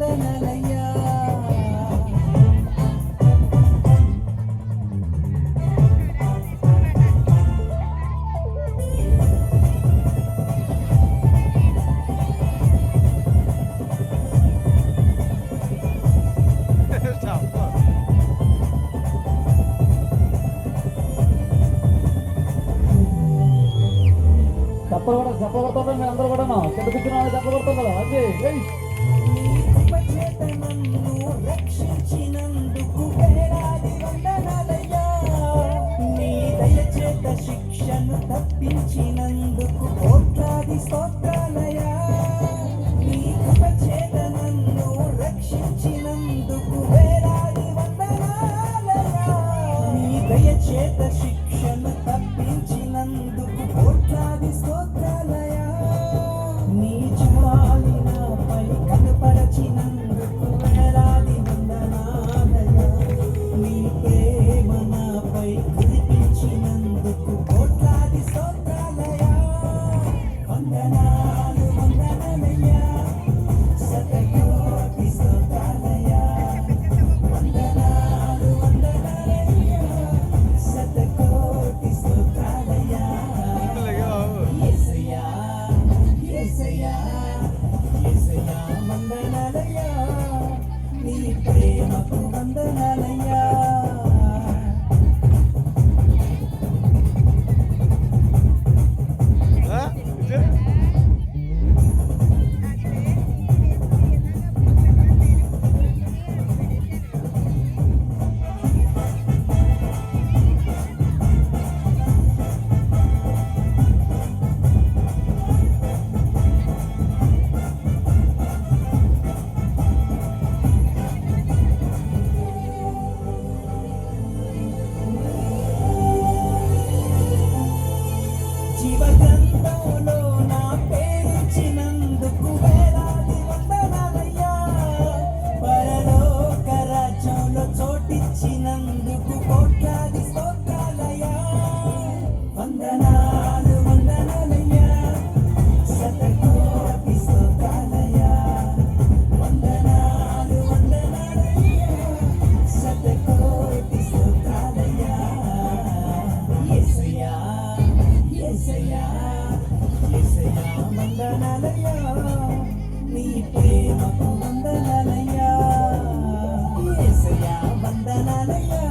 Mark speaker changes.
Speaker 1: వందనలయ్యా.
Speaker 2: చెప్పబడుతుంది మీ అందరూ కూడా కింద కూర్చున్న వాళ్ళు చెప్పబడుతుంది కదా అదే
Speaker 1: రక్షించినందుకు వేలాది వందనాలయ్యా. నీ దయచేత శిక్షను తప్పించినందుకు కోట్లాది స్తోత్రాలయ్యా. నీ కృప చేత నన్ను రక్షించినందుకు వేలాది వందనాలయ్యా. నీ దయచేత శిక్షను తప్పించినందుకు కోట్లాది స్తోత్రాలయ్యా. నీ జ్వాలి నాపై కనపరచినందుకు వేలాది వందనాలయ్యా. నీ ప్రేమ నాపై కురిపించినందుకు కోట్లాది స్తోత్రాలయ్యా. వందనాలు వందనాలయ్యా. శతకోటి స్తోత్రాలయ్యా. వందనాలు వందనాలయ్యా. శతకోటి స్తోత్రాలయ్యా. యేసయ్యా యేసయ్యా యేసయ్యా వందనాలయ్యా. నీ ప్రేమకు వందనాలయ్యా. జీవగ్రంథంలో నా పేరిచ్చినందుకు వేలాది వందనాలయ్యా. పరలోక రాజ్యంలో చోటిచ్చినందుకు కోట్లాది స్తోత్రాలయ్యా. వందనాలు వందనాలయ్యా. శతకోటి స్తోత్రాలయ్యా. వందనాలు వందనాలయ్యా. శతకోటి స్తోత్రాలయ్యా. యేసయ్యా యేసయ్యా యేసయ్యా వందనాలయ్యా. నీ ప్రేమకు వందనాలయ్యా. యేసయ్యా వందనాలయ్యా.